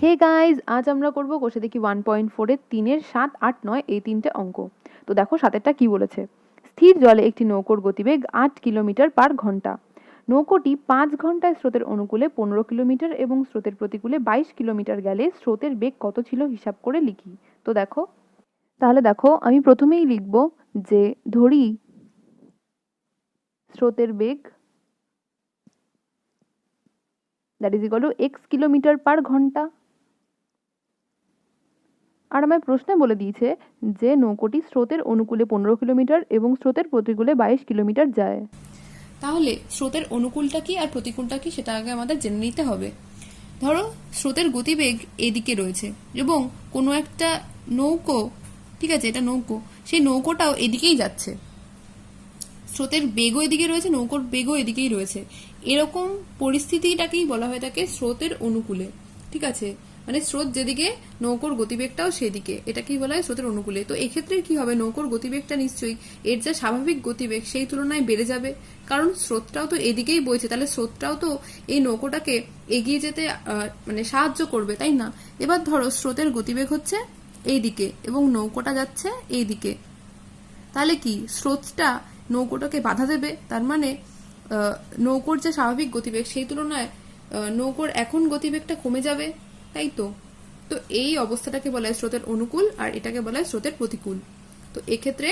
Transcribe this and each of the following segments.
Hey guys, আজ আমরা করব কোষে দেখি 1.4-এর 3-এর 7, 8, 9 এই তিনটে অঙ্ক। তো দেখো 7-এরটা কি বলেছে। স্থির জলে একটি নৌকোর গতিবেগ 8 কিলোমিটার পার ঘন্টা। নৌকোটি 5 ঘন্টায় স্রোতের অনুকূলে 15 কিলোমিটার এবং স্রোতের প্রতিকূলে 22 কিলোমিটার গেলে স্রোতের বেগ কত ছিল হিসাব করে লিখি। তো দেখো, তাহলে দেখো আমি প্রথমেই লিখব যে ধরি স্রোতের বেগ that is equal to x kilometre per ঘন্টা। আর আমায় প্রশ্নে বলে দিয়েছে যে নৌকোটি স্রোতের অনুকূলে 15 কিলোমিটার এবং স্রোতের প্রতিকূলে 22 কিলোমিটার যায়। তাহলে স্রোতের অনুকূলটা কি আর প্রতিকূলটা কি সেটা আগে আমাদের জেনে নিতে হবে। ধরো স্রোতের গতিবেগ এদিকে রয়েছে এবং কোনো একটা নৌকো, ঠিক আছে, এটা নৌকো, সেই নৌকোটাও এদিকেই যাচ্ছে। স্রোতের বেগও এদিকে রয়েছে, নৌকোর বেগও এদিকেই রয়েছে। এরকম পরিস্থিতিটাকেই বলা হয়ে থাকে স্রোতের অনুকূলে। ঠিক আছে, মানে স্রোত যেদিকে নৌকোর গতিবেগটাও সেদিকে, এটাকেই বলা হয় স্রোতের অনুকূলে। তো এক্ষেত্রে কি হবে, নৌকোর গতিবেগটা নিশ্চয়ই এর যা স্বাভাবিক গতিবেগ সেই তুলনায় বেড়ে যাবে, কারণ স্রোতটাও তো এদিকেই বইছে, তাহলে স্রোতটাও তো এই নৌকোটাকে এগিয়ে যেতে মানে সাহায্য করবে, তাই না? এবার ধরো স্রোতের গতিবেগ হচ্ছে এইদিকে এবং নৌকোটা যাচ্ছে এইদিকে, তাহলে কি স্রোতটা নৌকোটাকে বাধা দেবে, তার মানে নৌকোর যে স্বাভাবিক গতিবেগ সেই তুলনায় নৌকোর এখন গতিবেগটা কমে যাবে, তাই তো। তো এই অবস্থাটাকে বলা হয় স্রোতের অনুকূল আর এটাকে বলা হয় স্রোতের প্রতিকূল। তো এক্ষেত্রে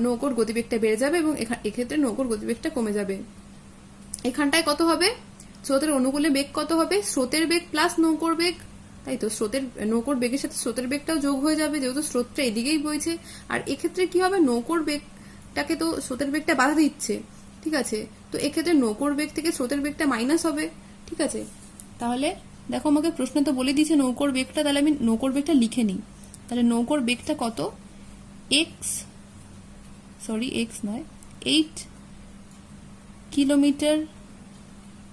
নৌকোর গতিবেগটা বেড়ে যাবে এবং এক্ষেত্রে নৌকোর গতিবেগটা কমে যাবে। এখানটায় কত হবে, স্রোতের অনুকূলে বেগ কত হবে, স্রোতের বেগ প্লাস নৌকোর বেগ, তাই তো। স্রোতের নৌকোর বেগের সাথে স্রোতের বেগটাও যোগ হয়ে যাবে, যেহেতু স্রোতটা এদিকেই বইছে। আর এক্ষেত্রে কি হবে, নৌকোর বেগটাকে তো স্রোতের বেগটা বাধা দিচ্ছে, ঠিক আছে। তো এক্ষেত্রে নৌকোর বেগ থেকে স্রোতের বেগটা মাইনাস হবে, ঠিক আছে। তাহলে দেখো আমাকে প্রশ্ন তো বলে দিয়েছে নৌকোর বেগটা, তাহলে আমি নৌকোর বেগটা লিখে নিই। তাহলে নৌকোর বেগটা কত, এক্স নয় 8 কিলোমিটার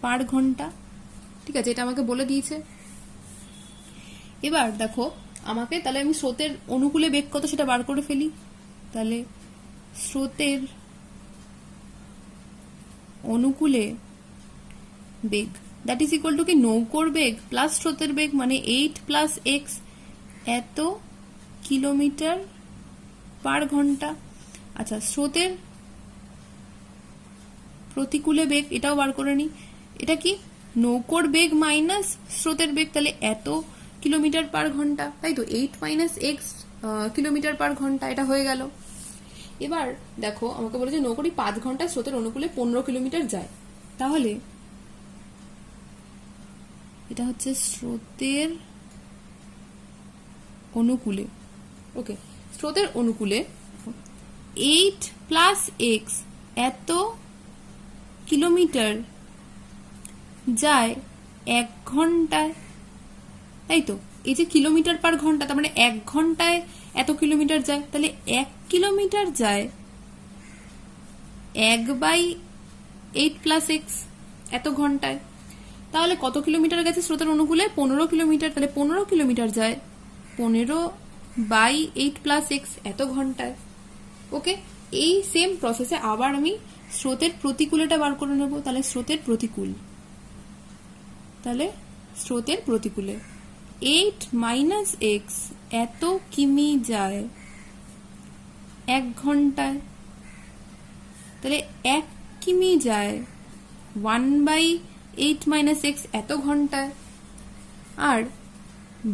পার ঘন্টা, ঠিক আছে, এটা আমাকে বলে দিয়েছে। এবার দেখো আমাকে, তাহলে আমি স্রোতের অনুকূলে বেগ কত সেটা বার করে ফেলি। তাহলে স্রোতের অনুকূলে বেগ দ্যাট ইজ ইকুয়াল টু কি, নৌকোর বেগ প্লাস স্রোতের বেগ, মানে 8 প্লাস এক্স, এত কিলোমিটার পার ঘন্টা। আচ্ছা, স্রোতের প্রতিকূলে বেগ এটাও বার করে নি। এটা কি, নৌকোর বেগ মাইনাস স্রোতের বেগ, তাহলে এত কিলোমিটার পার ঘন্টা, তাই তো। 8 মাইনাস এক্স কিলোমিটার পার ঘন্টা, এটা হয়ে গেল। এবার দেখো আমাকে বলেছে নৌকোটি 5 ঘন্টায় স্রোতের অনুকূলে 15 কিলোমিটার যায়। তাহলে এটা হচ্ছে স্রোতের অনুকূলে, ওকে। স্রোতের অনুকূলে 8 প্লাস এক্স এত কিলোমিটার যায় 1 ঘন্টায়, তাই তো। এই যে কিলোমিটার পার ঘন্টা, তার মানে 1 ঘন্টায় এত কিলোমিটার যায়, তাহলে 1 কিলোমিটার যায় 1/8 প্লাস এক্স এত ঘন্টায়। তাহলে কত কিলোমিটার গেছে স্রোতের অনুকূলে, 15 কিলোমিটার, তাহলে 15 কিলোমিটার যায় 15/8 প্লাস এক্স এত ঘন্টায়, ওকে। এই সেম প্রসেসে আবার আমি স্রোতের প্রতিকূলটা বার করে নেব। তাহলে স্রোতের প্রতিকূল, তাহলে স্রোতের প্রতিকূলে 8 মাইনাস এক্স এত কিমি যায় 1 ঘন্টায়, তাহলে 1 কিমি যায় 1/8 মাইনাস এক্স এত ঘন্টায়। আর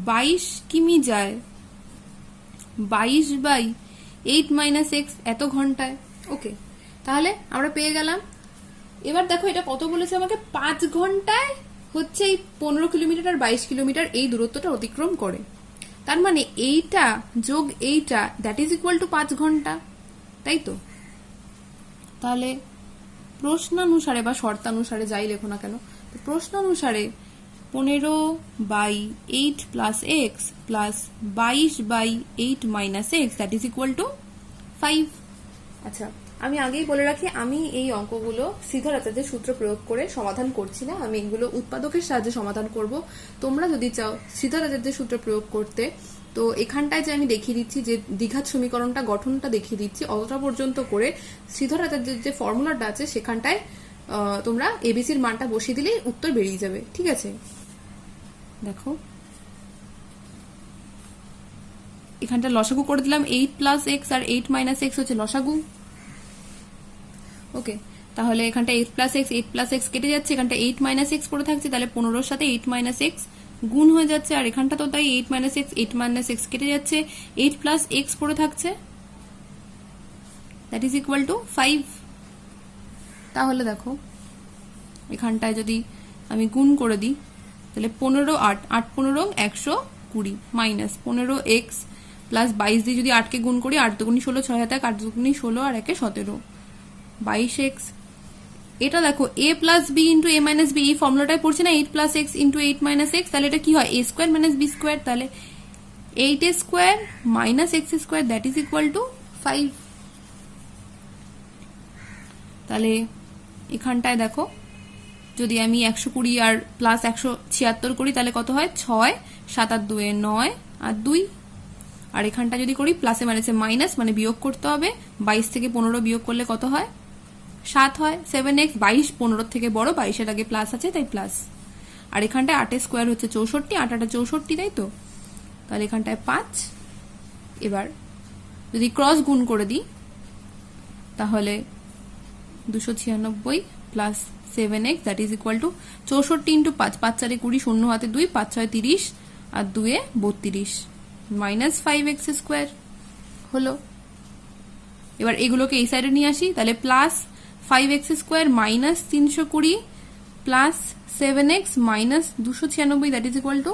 22 কিমি যায় 22/8 মাইনাস এক্স এত ঘন্টায়, ওকে। তাহলে আমরা পেয়ে গেলাম। এবার দেখো এটা কত বলেছে আমাকে, 5 ঘন্টায় হচ্ছে এই 15 কিলোমিটার আর 22 কিলোমিটার এই দূরত্বটা অতিক্রম করে। তার মানে এইটা যোগ এইটা দ্যাট ইজ ইকুয়াল টু 5 ঘন্টা, তাই তো। তাহলে প্রশ্নানুসারে বা শর্তানুসারে যাই লেখো না কেন, প্রশ্নানুসারে 15/8 plus x plus 22/8 minus x that is equal to 5। আচ্ছা, আমি আগেই বলে রাখি আমি এই অঙ্কগুলো সিদ্ধার্থের সূত্র প্রয়োগ করে সমাধান করছি না, আমি এগুলো উৎপাদকের সাহায্যে সমাধান করব। তোমরা যদি চাও সিদ্ধার্থের সূত্র প্রয়োগ করতে, তো এখানটায় যে আমি দেখিয়ে দিচ্ছি যে দ্বিঘাত সমীকরণটা গঠনটা দেখিয়ে দিচ্ছি, অতটা পর্যন্ত করে সিদ্ধার্থের যে ফর্মুলাটা আছে সেখানটায় তোমরা এবিসির মানটা বসিয়ে দিলেই উত্তর বেরিয়ে যাবে, ঠিক আছে। দেখো এখানটা লসাগু করে দিলাম 8 প্লাস এক্স, আর 8 মাইনাস এক্স হচ্ছে লসাগু। ওকে, তাহলে এখানটা 8 প্লাস এক্স কেটে যাচ্ছে, এখানটা 8 মাইনাস এক্স পড়ে থাকছে, তাহলে 15 সাথে 8 মাইনাস এক্স গুণ হয়ে যাচ্ছে, আর এখানটা তো তাই 8 মাইনাস এক্স কেটে যাচ্ছে, 8 প্লাস এক্স পড়ে থাকছে, দ্যাট ইজ ইকুয়াল টু 5। তাহলে দেখো এখানটায় যদি আমি গুণ করে দিই, তাহলে 15 8 8 15 120 মাইনাস 15 এক্স প্লাস 22 দিয়ে যদি 8 কে গুণ করি, 8 দুগুনি 16, 6 হাতে 8 দুগুনি 16 আর 1 17, 22 এক্স। এটা দেখো a plus B into A minus B, এই ফর্মুলাটাই পড়ছে না, 8 plus x into 8 minus x, তাহলে এটা কি হয়, a square minus B square, তাহলে 8 a square minus x square that is equal to 5। তাহলে এখানটায় দেখো যদি আমি 120 আর প্লাস 176 করি তাহলে কত হয়, 6 7 আর 2 9 আর 2, আর এখানটা যদি করি প্লাসে মাইনাসে মাইনাস মানে বিয়োগ করতে হবে, 22 থেকে 15 বিয়োগ করলে কত হয়, 7 হয়। 7x 22 15 থেকে বড়, 22 এর আগে প্লাস আছে তাই প্লাস, আর এখানটায় 8 স্কোয়ার হচ্ছে 64, 8 8 64 তাই তো, তাহলে এখানটায় 5। এবার যদি ক্রস গুণ করে দিই তাহলে 296 plus 7x that is equal two 64 into 5, 5 4 20, 0 হাতে 2, 5 6 30 আর 2 32 মাইনাস 5x স্কোয়ার হলো। এবার এগুলোকে এই সাইডে নিয়ে আসি, তাহলে plus 5x square minus 320 plus 7x minus 296 that is equal to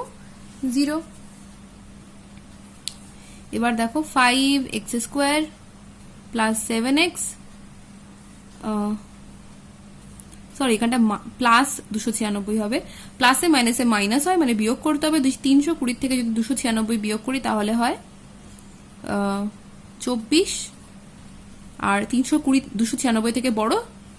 0। এবার দেখো 5x square plus 7x, sorry এখানটা প্লাস 296 হবে, প্লাসে মাইনাসে মাইনাস হয় মানে বিয়োগ করতে হবে, 320 থেকে যদি 296 বিয়োগ করি তাহলে হয় 24, আর 320 296 থেকে বড়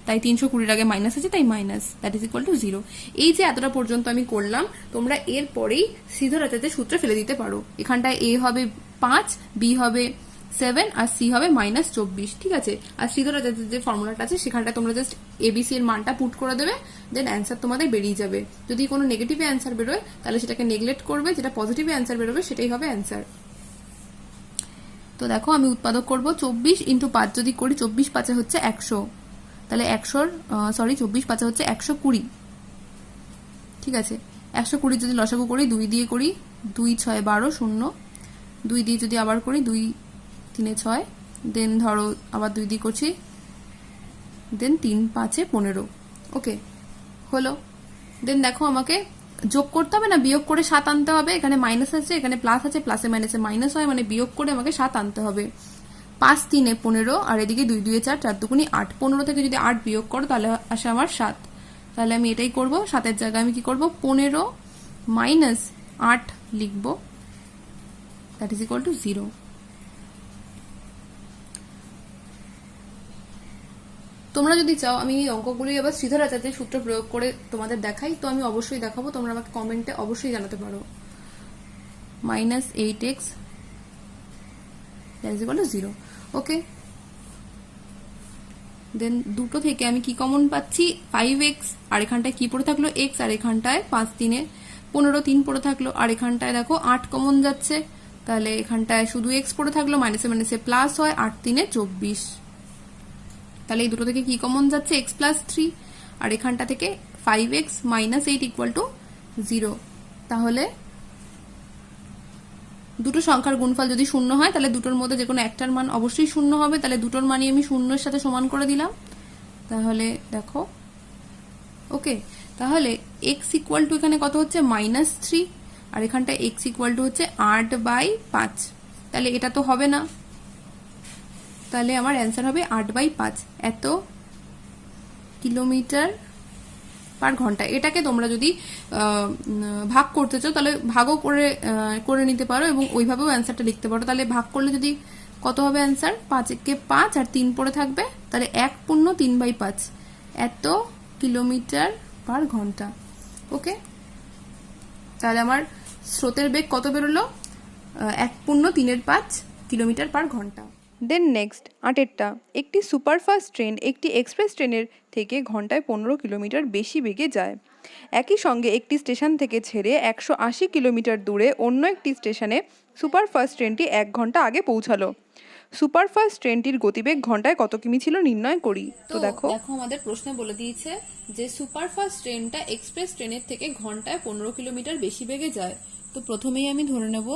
তাই 320 আগে মাইনাস আছে তাই minus, that is equal to 0। এই যে এতটা পর্যন্ত আমি করলাম, তোমরা এর পরেই সিধরাচার্যের সূত্রে ফেলে দিতে পারো। এখানটায় a হবে 5, b হবে 7 আর c হবে মাইনাস 24, ঠিক আছে। আর সিধরাচার্যের যে ফর্মুলাটা আছে সেখানটা তোমরা জাস্ট এবিসি এর মানটা পুট করে দেবে, দেন অ্যান্সার তোমাদের বেরিয়ে যাবে। যদি কোনো নেগেটিভ অ্যান্সার বেরোয় তাহলে সেটাকে নেগলেক্ট করবে, যেটা পজিটিভ অ্যান্সার বেরোবে সেটাই হবে অ্যান্সার। তো দেখো আমি উৎপাদক করব 24 ইন্টু 5 যদি করি, 24 5 হচ্ছে 100, তাহলে 24 5 হচ্ছে 120, ঠিক আছে। 120 যদি লসাগু করি 2 দিয়ে করি, 2 6 12 0, 2 দিয়ে যদি আবার করি 2 3 6, দেন ধরো আবার 2 দিয়ে করছি, দেন 3 5 15, ওকে হলো। দেন দেখো আমাকে যোগ করতে হবে না, বিয়োগ করে 7 আনতে হবে, এখানে মাইনাস আছে এখানে প্লাস আছে, প্লাসে মাইনাসে মাইনাস হয় মানে বিয়োগ করে আমাকে 7 আনতে হবে। 5 3 15 আর এদিকে 2 2 4 4 2 8, 15 থেকে যদি 8 বিয়োগ করো তাহলে আসে আমার 7, তাহলে আমি এটাই করব। 7 এর জায়গায় আমি কি করব, 15 মাইনাস 8 লিখব, দ্যাট ইজ ইকুয়াল টু 0। তোমরা যদি চাও আমি এই অঙ্কগুলি আবার সিধরাচার্যের সূত্র প্রয়োগ করে তোমাদের দেখাই, তো আমি অবশ্যই দেখাবো, তোমরা আমাকে কমেন্টে অবশ্যই জানাতে পারো। Minus 8x that is equal to 0, ওকে। দেন দুটো থেকে আমি কি কমন পাচ্ছি, 5x, আর এখানটায় কি পড়ে থাকলো x, আর এখানটায় 5 3 15 3 পড়ে থাকলো, আর এখানটায় দেখো 8 কমন যাচ্ছে, তাহলে এখানটায় শুধু x পড়ে থাকলো, মাইনাসে মাইনাসে প্লাস হয়, 8 3 24, তাহলে এই দুটো থেকে কি কমন যাচ্ছে, x প্লাস 3, আর এখানটা থেকে 5x মাইনাস 8 ইকুয়াল টু 0। তাহলে দুটো সংখ্যার গুণফল যদি শূন্য হয় তাহলে দুটোর মধ্যে যে কোনো একটার মান অবশ্যই শূন্য হবে, তাহলে দুটোর মানই আমি শূন্যের সাথে সমান করে দিলাম। তাহলে দেখো ওকে, তাহলে x ইকুয়াল টু এখানে কত হচ্ছে, মাইনাস 3, আর এখানটা x ইকুয়াল টু হচ্ছে 8/5, তাহলে এটা তো হবে না, তাহলে আমার অ্যান্সার হবে 8/5, এত কিলোমিটার পার ঘন্টা। এটাকে তোমরা যদি ভাগ করতে চাও তাহলে ভাগও করে নিতে পারো এবং ওইভাবেও অ্যান্সারটা লিখতে পারো। তাহলে ভাগ করলে যদি কত হবে অ্যান্সার, 5 5 আর 3 পড়ে থাকবে, তাহলে 1 পূর্ণ 3/5 এত কিলোমিটার পার ঘন্টা, ওকে। তাহলে আমার স্রোতের বেগ কত বেরোলো, 1 পূর্ণ 3/5 কিলোমিটার পার ঘন্টা। দেন নেক্সট 8টা, একটি সুপারফাস্ট ট্রেন একটি এক্সপ্রেস ট্রেনের থেকে ঘন্টায় 15 কিলোমিটার বেশি বেগে যায়। একই সঙ্গে একটি স্টেশন থেকে ছেড়ে 180 কিলোমিটার দূরে অন্য একটি স্টেশনে সুপারফাস্ট ট্রেনটি 1 ঘন্টা আগে পৌঁছালো। সুপারফাস্ট ট্রেনটির গতিবেগ ঘন্টায় কত কিমি ছিল নির্ণয় করি। তো দেখো আমাদের প্রশ্নে বলে দিয়েছে যে সুপারফাস্ট ট্রেনটা এক্সপ্রেস ট্রেনের থেকে ঘন্টায় 15 কিলোমিটার বেশি বেগে যায়। তো প্রথমেই আমি ধরে নেব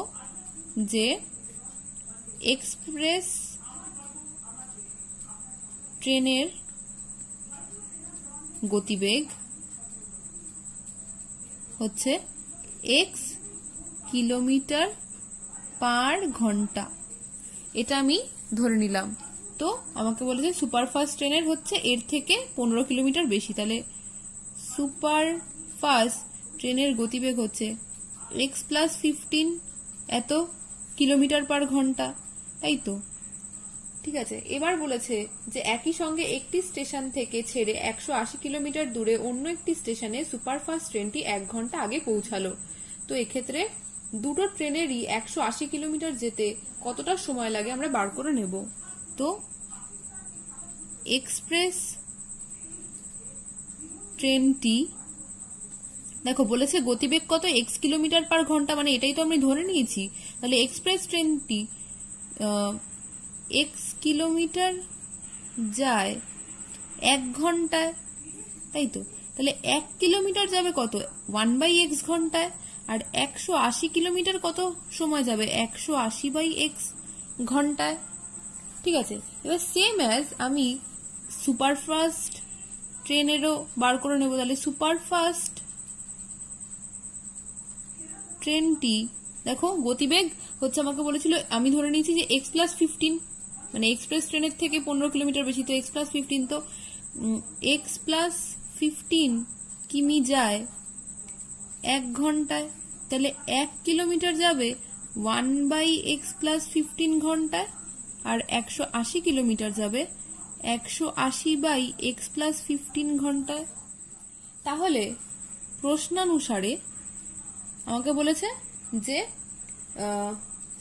যে এক্সপ্রেস ট্রেনের গতিবেগ হচ্ছে এক্স কিলোমিটার পার ঘন্টা, এটা আমি ধরে নিলাম। তো আমাকে বলেছে সুপারফাস্ট ট্রেনের হচ্ছে এর থেকে 15 কিলোমিটার বেশি, তাহলে সুপারফাস্ট ট্রেনের গতিবেগ হচ্ছে এক্স প্লাস 15 এত কিলোমিটার পার ঘন্টা, তাই তো? ঠিক আছে, এবার বলেছে যে একই সঙ্গে একটি স্টেশন থেকে ছেড়ে 180 কিলোমিটার দূরে অন্য একটি স্টেশনে সুপারফাস্ট ট্রেনটি 1 ঘন্টা আগে পৌঁছালো। তো এক্ষেত্রে দুটো ট্রেনেরই 180 কিলোমিটার যেতে কতটা সময় লাগে আমরা বার করে নেব। তো এক্সপ্রেস ট্রেনটি দেখো বলেছে গতিবেগ কত, এক্স কিলোমিটার পার ঘন্টা, মানে এটাই তো আমি ধরে নিয়েছি। তাহলে এক্সপ্রেস ট্রেনটি এক্স কিলোমিটার যায় 1 ঘন্টায়, তাই তো? তাহলে 1 কিলোমিটার যাবে কত, 1/x ঘন্টায়। আর 180 কিলোমিটার কত সময় যাবে, 180/x ঘন্টায়। ঠিক আছে, এবার সেম অ্যাজ আমি সুপারফাস্ট ট্রেনেরও বার করে নেব। তাহলে সুপারফাস্ট ট্রেনটি দেখো গতিবেগ হচ্ছে, আমাকে বলেছিল আমি ধরে নিয়েছি যে এক্স প্লাস 15, মানে এক্সপ্রেস ট্রেনের থেকে 15 কিলোমিটার বেশি, তো এক্স প্লাস 15, তো এক্স প্লাস 15 কিমি যায় 1 ঘন্টায়। তাহলে 1 কিলোমিটার যাবে 1/x প্লাস 15 ঘন্টায়, আর 180 কিলোমিটার যাবে 180/x প্লাস 15 ঘন্টায়। তাহলে প্রশ্নানুসারে আমাকে বলেছে যে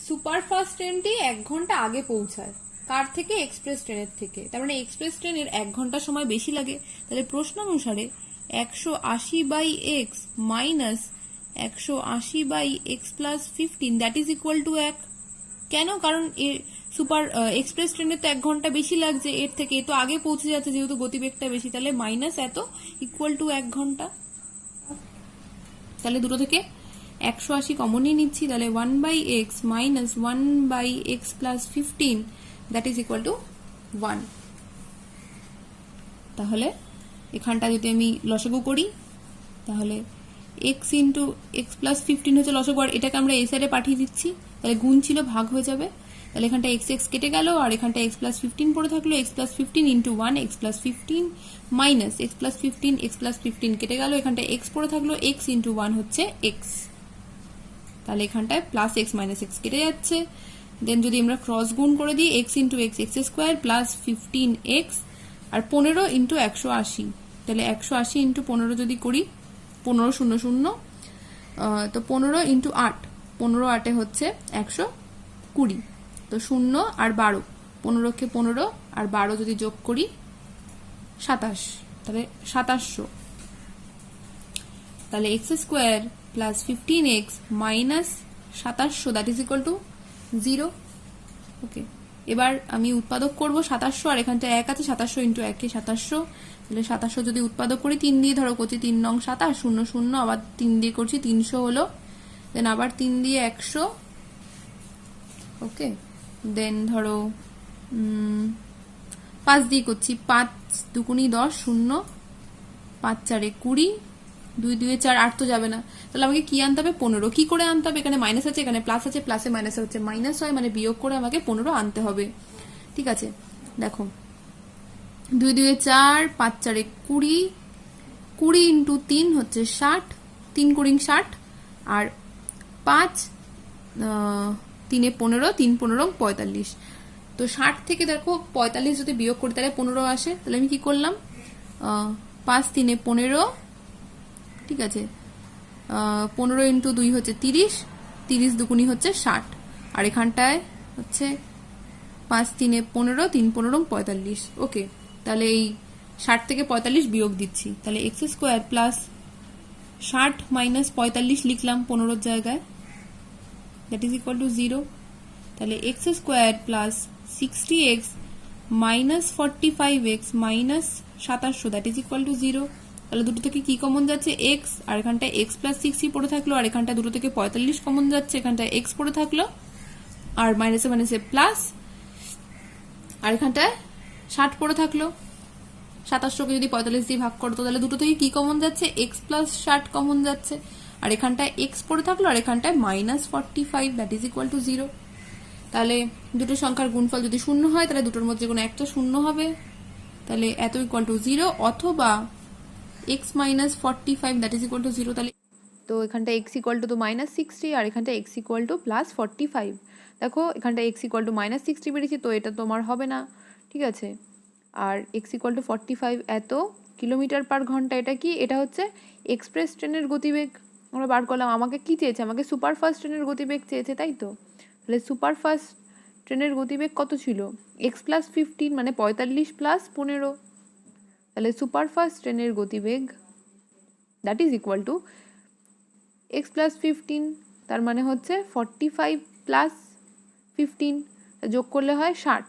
সুপারফাস্ট ট্রেনটি 1 ঘন্টা আগে পৌঁছায়, কার থেকে, এক্সপ্রেস ট্রেনের থেকে। তার মানে এক্সপ্রেস ট্রেনের 1 ঘন্টা সময় বেশি লাগে। তাহলে প্রশ্নানুসারে 180/x minus 180/x plus 15 that is equal two 1। কেন? কারণ এক্সপ্রেস ট্রেনের তো 1 ঘন্টা বেশি লাগছে এর থেকে, এ তো আগে পৌঁছে যাচ্ছে যেহেতু গতিবেগটা বেশি, তাহলে মাইনাস এত ইকুয়াল টু 1 ঘন্টা। তাহলে দুটো থেকে 180 কমনই নিচ্ছি, তাহলে 1/x minus 1/x plus 15 that is equal two 1। তাহলে এখানটা যদি আমি লসাগু করি তাহলে x ইন্টু এক্স প্লাস 15 হচ্ছে লসাগু, আর এটাকে আমরা এই সাইডে পাঠিয়ে দিচ্ছি, তাহলে গুণ ছিল ভাগ হয়ে যাবে। তাহলে এখানটা এক্স এক্স কেটে গেল, আর এখানটা এক্স প্লাস 15 পড়ে থাকলো, x plus 15 into 1 x plus 15 minus x plus 15 x plus 15 কেটে গেল, এখানটা এক্স পড়ে থাকলো, এক্স ইন্টু 1 হচ্ছে এক্স। তাহলে এখানটায় প্লাস এক্স মাইনাস এক্স কেটে যাচ্ছে। দেন যদি আমরা ক্রস গুণ করে দিই, x into x x square plus 15x আর 15 ইন্টু 180, তাহলে 180 ইন্টু 15 যদি করি 15 0 0, তো 15 ইন্টু 8, 15 8 হচ্ছে 120, তো 0 আর 12, 15কে 15 আর 12 যদি যোগ করি 27, তাহলে 2700। তাহলে x square plus 15x minus 2700 that is equal to 0। ওকে, এবার আমি উৎপাদক করব 2700, আর এখানটা 1 আছে, 2700 ইন্টু 1 2700, তাহলে 2700 যদি উৎপাদক করি 3 দিয়ে ধরো করছি 3 নং 27, 0 0 আবার 3 দিয়ে করছি 300 হলো, দেন আবার 3 দিয়ে 100। ওকে, দেন ধরো 5 দিয়ে করছি, 5 দুগুণী 10, 0 5 4 20, 2 2 4 8 তো যাবে না, তাহলে আমাকে কি আনতে হবে, 15। কি করে আনতে হবে, এখানে মাইনাস আছে এখানে প্লাস আছে, প্লাসে মাইনাসে হচ্ছে মাইনাস হয়, মানে বিয়োগ করে আমাকে 15 আনতে হবে। ঠিক আছে, দেখো 2 2 4 5 4 20, 20 ইন্টু 3 হচ্ছে 60, 3 কুড়ি 60, আর 5 3 15, 3 15 45, তো 60 থেকে দেখো 45 যদি বিয়োগ করি তাহলে 15 আসে। তাহলে আমি কি করলাম, 5 3 15, ঠিক আছে, 15 ইন্টু 2 হচ্ছে 30, 30 দুগুণী হচ্ছে 60, আর এখানটায় হচ্ছে 5 3 15, 3 15 45। ওকে, তাহলে এই 60 থেকে 45 বিয়োগ দিচ্ছি, তাহলে এক্স স্কোয়ার প্লাস 60 মাইনাস 45 লিখলাম 15 জায়গায়, দ্যাট ইজ ইকুয়াল টু 0। তাহলে x square plus 60x minus 45x minus 2700 that is equal to 0। তাহলে দুটো থেকে কি কমন যাচ্ছে? এক্স, আর এখানটায় এক্স প্লাস 60 পড়ে থাকলো, আর এখানটায় দুটো থেকে 45 কমন যাচ্ছে, এখানটায় এক্স পড়ে থাকলো, আর মাইনাসে মাইনাসে প্লাস, আর এখানটায় 60 পড়ে থাকলো। 2700কে যদি 45 দিয়ে ভাগ করতো তাহলে দুটো থেকে কি কমন যাচ্ছে? এক্স প্লাস 60 কমন যাচ্ছে, আর এখানটায় এক্স পড়ে থাকলো, আর এখানটায় minus 45 that is equal to 0। তাহলে দুটো সংখ্যার গুণফল যদি শূন্য হয় তাহলে দুটোর মধ্যে কোনো একটা শূন্য হবে, তাহলে এত ইকুয়াল টু 0, অথবা x minus 45 that is equal to 0। তাহলে তো এখানটা এক্স ইকুয়াল টু মাইনাস 60 আর এখানটা এক্স ইকুয়াল টু প্লাস 45। দেখো এখানটা এক্স ইকুয়াল টু মাইনাস 60 বেরিয়েছে, তো এটা তোমার হবে না, ঠিক আছে। আর এক্স ইকুয়াল টু 45 এত কিলোমিটার পার ঘন্টা, এটা কি? এটা হচ্ছে এক্সপ্রেস ট্রেনের গতিবেগ আমরা বার করলাম। আমাকে কি চেয়েছে? আমাকে সুপারফাস্ট ট্রেনের গতিবেগ চেয়েছে, তাই তো। তাহলে সুপারফাস্ট ট্রেনের গতিবেগ কত ছিল? এক্স প্লাস 15 মানে 45 প্লাস 15। তাহলে সুপারফাস্ট ট্রেনের গতিবেগ that is equal two x plus 15, তার মানে হচ্ছে 45 প্লাস 15 যোগ করলে হয় 60,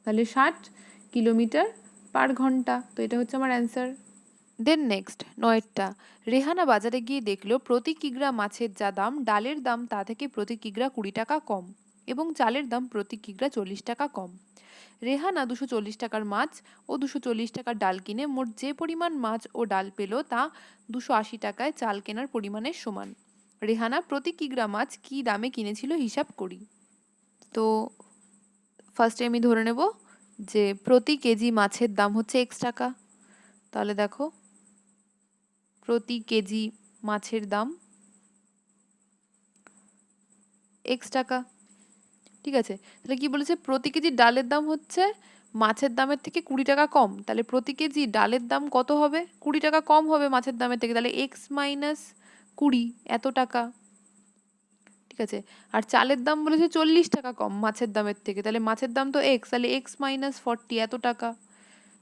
তাহলে 60 কিলোমিটার পার ঘন্টা। তো এটা হচ্ছে আমার অ্যান্সার। দেন নেক্সট 9টা, রেহানা বাজারে গিয়ে দেখলো প্রতি কিগ্রা মাছের যা দাম, ডালের দাম তা থেকে প্রতি কিগ্রা 20 টাকা কম এবং চালের দাম প্রতি কিগ্রা 40 টাকা কম। রেহানা 240 টাকার মাছ ও 240 টাকার ডাল কিনে মোট যে পরিমাণ মাছ ও ডাল পেল তা 280 টাকায় চাল কেনার পরিমাণের সমান। রেহানা প্রতি কিগ্রা মাছ কি দামে কিনেছিল হিসাব করি। তো ফার্স্টে আমি ধরে নেব যে প্রতি কেজি মাছের দাম হচ্ছে x টাকা। তাহলে দেখো প্রতি কেজি মাছের দাম x টাকা, ঠিক আছে। তাহলে কি বলেছে? প্রতি কেজি ডালের দাম হচ্ছে মাছের দামের থেকে 20 টাকা কম, তাহলে প্রতি কেজি ডালের দাম কত হবে? 20 টাকা কম হবে মাছের দামের থেকে, তাহলে x মাইনাস 20 এত টাকা, ঠিক আছে। আর চালের দাম বলেছে 40 টাকা কম মাছের দামের থেকে, তাহলে মাছের দাম তো x, তাহলে x মাইনাস 40 এত টাকা।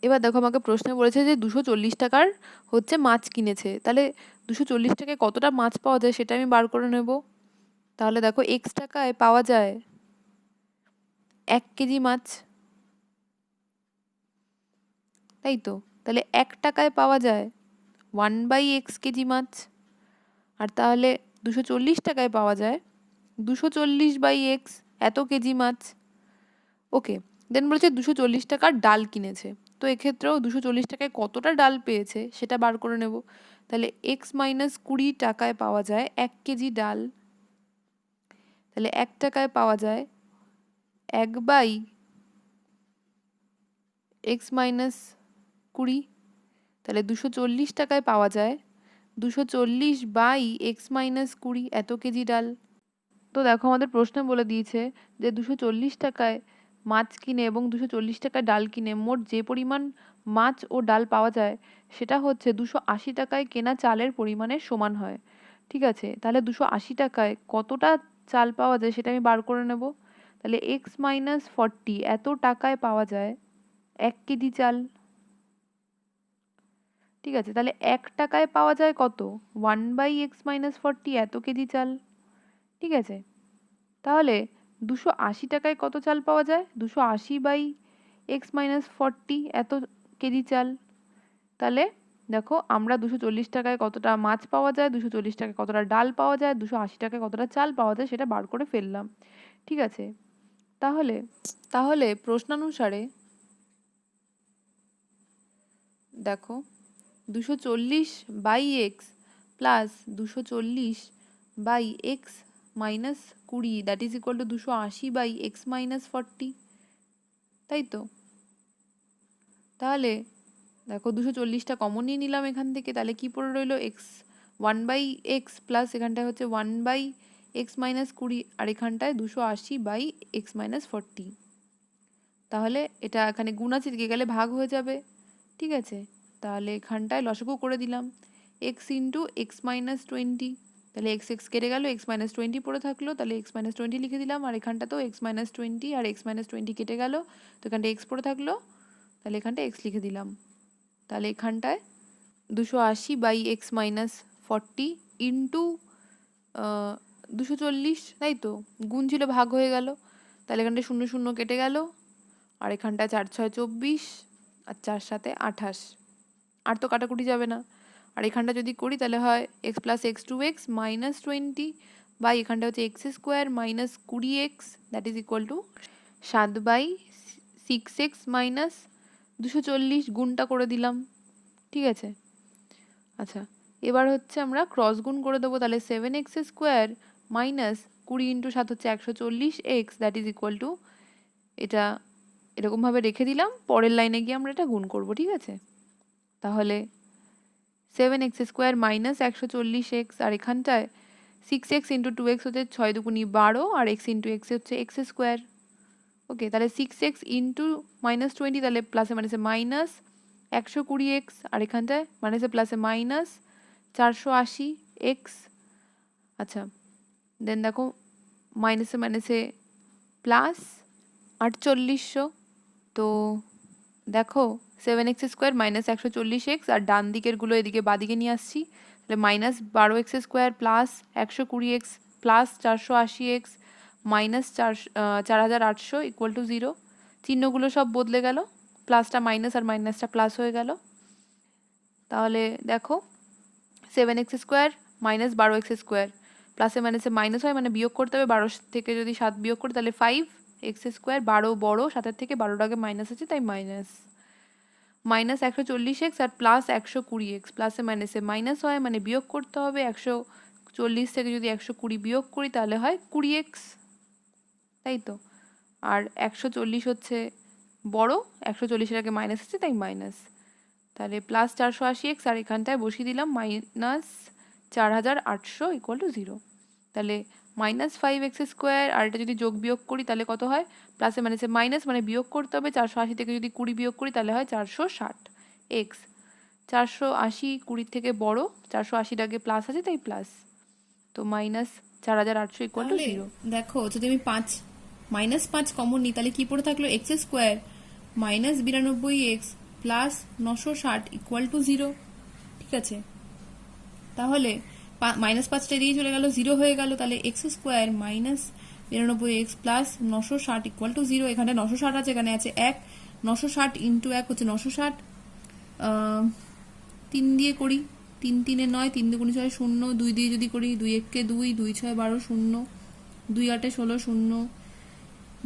এবার দেখো আমাকে প্রশ্নে বলেছে যে 240 টাকার হচ্ছে মাছ কিনেছে, তাহলে 240 টাকায় কতটা মাছ পাওয়া যায় সেটা আমি বার করে নেব। তাহলে দেখো x টাকায় পাওয়া যায় 1 কেজি মাছ, তাই তো। তাহলে 1 টাকায় পাওয়া যায় 1/x কেজি মাছ, আর তাহলে 240 টাকায় পাওয়া যায় 240/x এত কেজি মাছ। ওকে, দেন বলেছে 240 টাকার ডাল কিনেছে, তো এক্ষেত্রেও 240 টাকায় কতটা ডাল পেয়েছে সেটা বার করে নেব। তাহলে x মাইনাস 20 টাকায় পাওয়া যায় 1 কেজি ডাল, তাহলে 1 টাকায় পাওয়া যায় 1/x মাইনাস 20, তাহলে 240 টাকায় পাওয়া যায় 240/x মাইনাস 20 এত কেজি ডাল। তো দেখো আমাদের প্রশ্নে বলে দিয়েছে যে 240 টাকায় মাছ কিনে এবং 240 টাকায় ডাল কিনে মোট যে পরিমাণ মাছ ও ডাল পাওয়া যায় সেটা হচ্ছে 280 টাকায় কেনা চালের পরিমাণের সমান হয়, ঠিক আছে। তাহলে 280 টাকায় কতটা চাল পাওয়া যায় সেটা আমি বার করে নেব। তাহলে x মাইনাস 40 এত টাকায় পাওয়া যায় 1 কেজি চাল, ঠিক আছে। তাহলে 1 টাকায় পাওয়া যায় কত? 1/x মাইনাস 40 এত কেজি চাল, ঠিক আছে। তাহলে 280 টাকায় কত চাল পাওয়া যায়? 280/x মাইনাস 40 এত কেজি চাল। তাহলে দেখো আমরা 240 টাকায় কতটা মাছ পাওয়া যায়, 240 টাকায় কতটা ডাল পাওয়া যায়, 280 টাকায় কতটা চাল পাওয়া যায় সেটা বার করে ফেললাম, ঠিক আছে। তাহলে তাহলে প্রশ্নানুসারে দেখো 240/x plus 240/x minus 20 that is equal two 280/x minus 40, তাই তো। তাহলে দেখো 240টা কমন নিয়ে নিলাম এখান থেকে, তাহলে কি পড়ে রইলো? এক্স 1/x প্লাস এখানটায় হচ্ছে 1/x মাইনাস 20 আর এখানটায় 280/x মাইনাস 40। তাহলে এটা এখানে গুণ আছে, দিকে গেলে ভাগ হয়ে যাবে, ঠিক আছে। তাহলে এখানটায় লসাগু করে দিলাম x ইন্টু এক্স মাইনাস 20, তাহলে এক্স এক্স কেটে গেল, এক্স মাইনাস 20 পড়ে থাকলো, তাহলে এক্স মাইনাস 20 লিখে দিলাম, আর এখানটাতেও এক্স মাইনাস 20 আর এক্স মাইনাস 20 কেটে গেল, তো এখানটা এক্স পড়ে থাকলো, তাহলে এখানটা এক্স লিখে দিলাম। তাহলে এখানটায় 280/x মাইনাস 40 ইন্টু 240, তাই তো, গুণ ছিল ভাগ হয়ে গেল, তাহলে এখানটায় 0 0 কেটে গেল, আর এখানটায় 4 6 24 আর 4 7 28, আর তো কাটাকুটি যাবে না। আর এখানটা যদি করি তাহলে হয় x plus x to x minus 20 by এখানটা হচ্ছে x square minus 20x, that is equal to 7/6x minus 240, গুণটা করে দিলাম, ঠিক আছে। আচ্ছা, এবার হচ্ছে আমরা ক্রস গুণ করে দেবো, তাহলে 7x স্কোয়ার মাইনাস 20 ইন্টু 7 হচ্ছে 140x, that is equal two, এটা এরকমভাবে রেখে দিলাম, পরের লাইনে গিয়ে আমরা এটা গুণ করব, ঠিক আছে। তাহলে 7x স্কোয়ার মাইনাস 140x, আর এখানটায় 6x ইন্টু 2x হচ্ছে 6 দুগুণি 12, আর x ইন্টু x হচ্ছে x স্কোয়ার। ওকে, তাহলে 6x ইন্টু মাইনাস 20, তাহলে প্লাসে মাইনাসে মাইনাস 120x, আর এখানটায় মাইনাসে প্লাসে মাইনাস 480x। আচ্ছা, দেন দেখো মাইনাসে মাইনাসে প্লাস 4800। তো দেখো 7x স্কোয়ার মাইনাস 140x, আর ডান দিকেরগুলো এদিকে বাদিকে নিয়ে আসছি, তাহলে minus 12x square plus 120x plus 480x minus 4800 equal to 0। চিহ্নগুলো সব বদলে গেল, প্লাসটা মাইনাস আর মাইনাসটা প্লাস হয়ে গেল। তাহলে দেখো 7x square minus 12x square, প্লাসে মাইনাসে মাইনাস হয় মানে বিয়োগ করতে হবে, 12 থেকে যদি 7 বিয়োগ করি তাহলে 5x স্কোয়ার, 12 বড়, 7 থেকে 12 আগে মাইনাস আছে তাই মাইনাস, মাইনাস 140x আর প্লাস 120x, প্লাসে মাইনাসে মাইনাস হয় মানে বিয়োগ করতে হবে, 140 থেকে যদি 120 বিয়োগ করি তাহলে হয় 20x, তাই তো। আর 140 হচ্ছে বড়, 140-এর আগে মাইনাস আছে তাই মাইনাস, তাহলে প্লাস 480x, আর এখানটায় বসিয়ে দিলাম মাইনাস 4800 ইকুয়াল টু 0। তাহলে মাইনাস 5x স্কোয়ার, আর এটা যদি যোগ বিয়োগ করি তাহলে কত হয়, প্লাসে মাইনাসে মাইনাস মানে বিয়োগ করতে হবে, 480 থেকে যদি 20 বিয়োগ করি তাহলে হয় 460x, 480 20 থেকে বড়, 480-এর আগে প্লাস আছে তাই প্লাস, তো মাইনাস 4800 ইকুয়াল টু তাহলে 0। দেখো যদি আমি -5 কমন নিই তাহলে কি পড়ে থাকলো, x square minus 92x plus 960 equal to 0, ঠিক আছে। তাহলে -5টা এদিকে চলে গেল, 0 হয়ে গেল, তাহলে x square minus 92x plus 960 equal to 0। এখানে 960 আছে, এখানে আছে 1, 960 ইন্টু 1 হচ্ছে 960, 3 দিয়ে করি, 3 3 9, 3 2 6 0, 2 দিয়ে যদি করি 2 1 কে 2, 2 6 12 0, 2 8 16 0,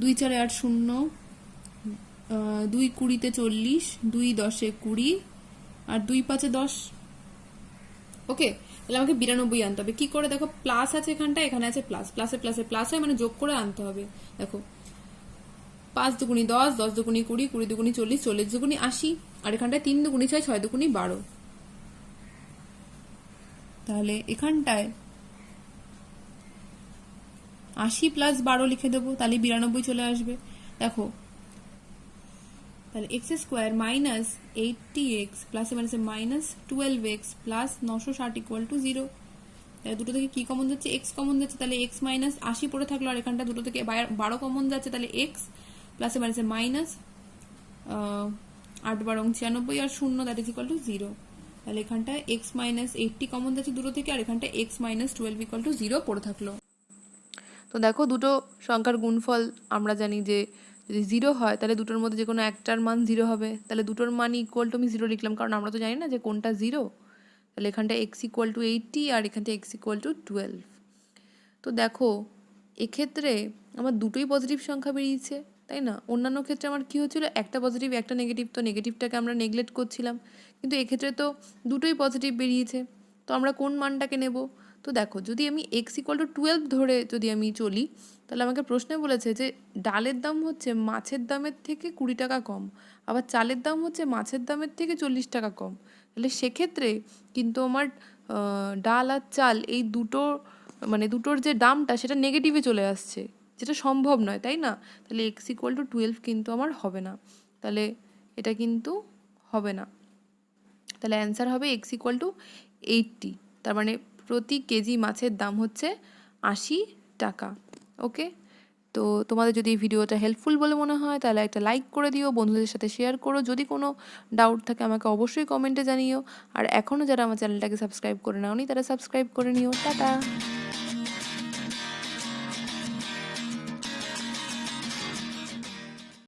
2 4 8 0, 2 20 40, 2 10 20, আর 2 5 10। ওকে, তাহলে আমাকে 92 আনতে হবে। কি করে, দেখো প্লাস আছে এখানটা, এখানে আছে প্লাস, প্লাসে প্লাসে প্লাস হয় মানে যোগ করে আনতে হবে। দেখো 5 দুগুণি 10, 10 দুগুণি 20, 20 দুগুণি 40, 40 দুগুণি 80, আর এখানটায় 3 দুগুণি 6, 6 দুগুণি 12। তাহলে এখানটায় 80 প্লাস 12 লিখে দেবো, তাহলে 92 চলে আসবে। দেখো তাহলে এক্স স্কোয়ার মাইনাস 80x প্লাসে মাইনাসে minus 12x plus 960 equal to 0। তাহলে দুটো থেকে কি কমন যাচ্ছে, এক্স কমন যাচ্ছে, তাহলে এক্স মাইনাস 80 পড়ে থাকলো, আর এখানটা দুটো থেকে 12 কমন যাচ্ছে, তাহলে এক্স প্লাসে মাইনাসে মাইনাস 8 12 96 আর 0, দ্যাট ইজ ইকুয়াল টু 0। তাহলে এখানটায় এক্স মাইনাস 80 কমন যাচ্ছে দুটো থেকে, আর এখানটা এক্স মাইনাস 12 ইকুয়াল টু 0 পড়ে থাকলো। তো দেখো দুটো সংখ্যার গুণফল আমরা জানি যে যদি 0 হয় তাহলে দুটোর মধ্যে যে কোনো একটার মান 0 হবে, তাহলে দুটোর মান ইকুয়াল টু আমি 0 লিখলাম, কারণ আমরা তো জানি না যে কোনটা 0। তাহলে এখানটা এক্স ইকুয়াল টু 80 আর এখানটা এক্স ইকুয়াল টু 12। তো দেখো এক্ষেত্রে আমার দুটোই পজিটিভ সংখ্যা বেরিয়েছে, তাই না। অন্যান্য ক্ষেত্রে আমার কী হচ্ছিল, একটা পজিটিভ একটা নেগেটিভ, তো নেগেটিভটাকে আমরা নেগলেক্ট করছিলাম, কিন্তু এক্ষেত্রে তো দুটোই পজিটিভ বেরিয়েছে, তো আমরা কোন মানটাকে নেব। তো দেখো যদি আমি এক্স ইকুয়াল টু 12 ধরে যদি আমি চলি, তাহলে আমাকে প্রশ্নে বলেছে যে ডালের দাম হচ্ছে মাছের দামের থেকে 20 টাকা কম, আবার চালের দাম হচ্ছে মাছের দামের থেকে 40 টাকা কম, তাহলে সেক্ষেত্রে কিন্তু আমার ডাল আর চাল এই দুটো মানে দুটোর যে দামটা সেটা নেগেটিভে চলে আসছে, যেটা সম্ভব নয়, তাই না। তাহলে এক্স ইকুয়াল টু 12 কিন্তু আমার হবে না, তাহলে এটা কিন্তু হবে না। তাহলে অ্যান্সার হবে এক্স ইকুয়াল টু 80, তার মানে প্রতি কেজি মাছের দাম হচ্ছে 80 টাকা। ওকে, তো তো তোমাদের যদি এই ভিডিওটা হেল্পফুল বলে মনে হয় তাহলে একটা লাইক করে দিও, বন্ধুদের সাথে শেয়ার করো। যদি কোনো ডাউট থাকে আমাকে অবশ্যই কমেন্টে জানিও। আর এখনও যারা আমার চ্যানেলটাকে সাবস্ক্রাইব করে নাওনি তারা সাবস্ক্রাইব করে নিও। টাটা।